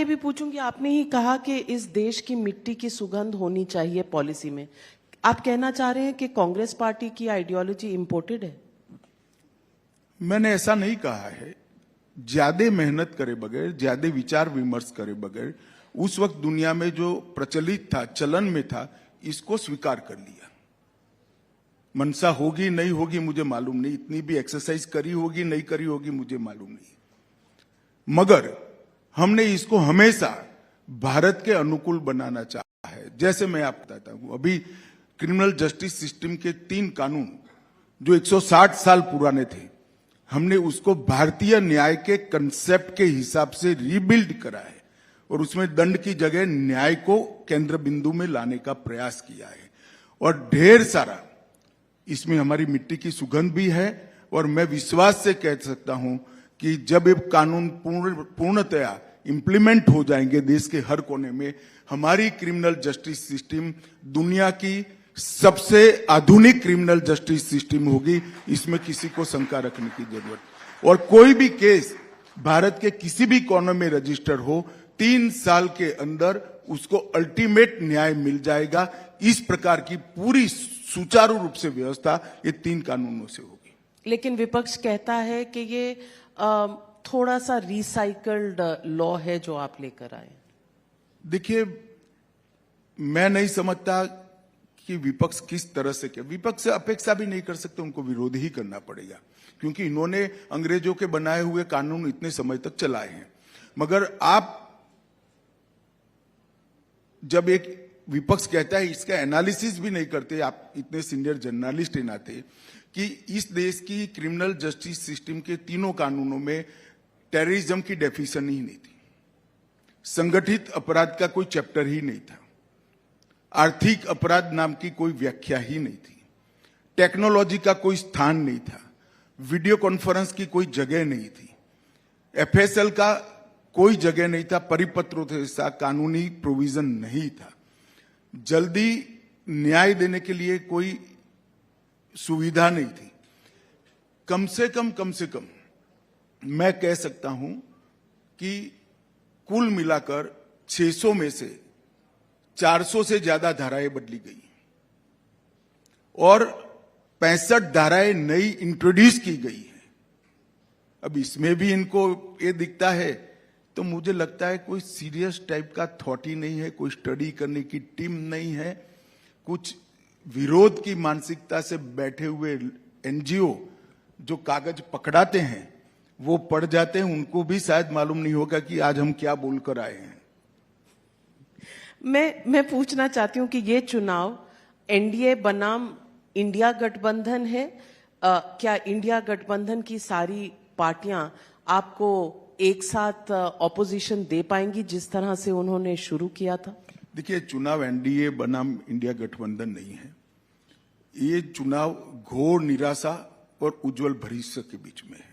आगे भी पूछूंगी, आपने ही कहा कि इस देश की मिट्टी की सुगंध होनी चाहिए पॉलिसी में। आप कहना चाह रहे हैं कि कांग्रेस पार्टी की आइडियोलॉजी इंपोर्टेड है? मैंने ऐसा नहीं कहा है। ज्यादा मेहनत करे बगैर, ज्यादा विचार विमर्श करे बगैर उस वक्त दुनिया में जो प्रचलित था, चलन में था, इसको स्वीकार कर लिया। मनसा होगी नहीं होगी मुझे मालूम नहीं, इतनी भी एक्सरसाइज करी होगी नहीं करी होगी मुझे मालूम नहीं, मगर हमने इसको हमेशा भारत के अनुकूल बनाना चाहा है। जैसे मैं आपको बताता हूं, अभी क्रिमिनल जस्टिस सिस्टम के 3 कानून जो 160 साल पुराने थे, हमने उसको भारतीय न्याय के कंसेप्ट के हिसाब से रीबिल्ड करा है और उसमें दंड की जगह न्याय को केंद्र बिंदु में लाने का प्रयास किया है। और ढेर सारा इसमें हमारी मिट्टी की सुगंध भी है। और मैं विश्वास से कह सकता हूं कि जब ये कानून पूर्णतया इंप्लीमेंट हो जाएंगे देश के हर कोने में, हमारी क्रिमिनल जस्टिस सिस्टम दुनिया की सबसे आधुनिक क्रिमिनल जस्टिस सिस्टम होगी। इसमें किसी को शंका रखने की जरूरत। और कोई भी केस भारत के किसी भी कोने में रजिस्टर हो, 3 साल के अंदर उसको अल्टीमेट न्याय मिल जाएगा। इस प्रकार की पूरी सुचारू रूप से व्यवस्था ये 3 कानूनों से होगी। लेकिन विपक्ष कहता है कि ये थोड़ा सा रिसाइकल्ड लॉ है जो आप लेकर आए। देखिए, मैं नहीं समझता कि विपक्ष किस तरह से, क्या विपक्ष से अपेक्षा भी नहीं कर सकते, उनको विरोध ही करना पड़ेगा, क्योंकि इन्होंने अंग्रेजों के बनाए हुए कानून इतने समय तक चलाए हैं। मगर आप जब एक विपक्ष कहता है, इसका एनालिसिस भी नहीं करते, आप इतने सीनियर जर्नलिस्ट हैं नाते, कि इस देश की क्रिमिनल जस्टिस सिस्टम के 3 कानूनों में टेररिज्म की डेफिनेशन ही नहीं थी, संगठित अपराध का कोई चैप्टर ही नहीं था, आर्थिक अपराध नाम की कोई व्याख्या ही नहीं थी, टेक्नोलॉजी का कोई स्थान नहीं था, वीडियो कॉन्फ्रेंस की कोई जगह नहीं थी, एफएसएल का कोई जगह नहीं था, परिपत्रों जैसा कानूनी प्रोविजन नहीं था, जल्दी न्याय देने के लिए कोई सुविधा नहीं थी। कम से कम मैं कह सकता हूं कि कुल मिलाकर 600 में से 400 से ज्यादा धाराएं बदली गई और 65 धाराएं नई इंट्रोड्यूस की गई है। अब इसमें भी इनको ये दिखता है तो मुझे लगता है कोई सीरियस टाइप का थॉट ही नहीं है, कोई स्टडी करने की टीम नहीं है, कुछ विरोध की मानसिकता से बैठे हुए एनजीओ जो कागज पकड़ाते हैं वो पढ़ जाते हैं, उनको भी शायद मालूम नहीं होगा कि आज हम क्या बोलकर आए हैं। मैं पूछना चाहती हूं कि ये चुनाव एनडीए बनाम इंडिया गठबंधन है। क्या इंडिया गठबंधन की सारी पार्टियां आपको एक साथ ऑपोजिशन दे पाएंगी जिस तरह से उन्होंने शुरू किया था? देखिए, चुनाव एनडीए बनाम इंडिया गठबंधन नहीं है, ये चुनाव घोर निराशा और उज्जवल भविष्य के बीच में है।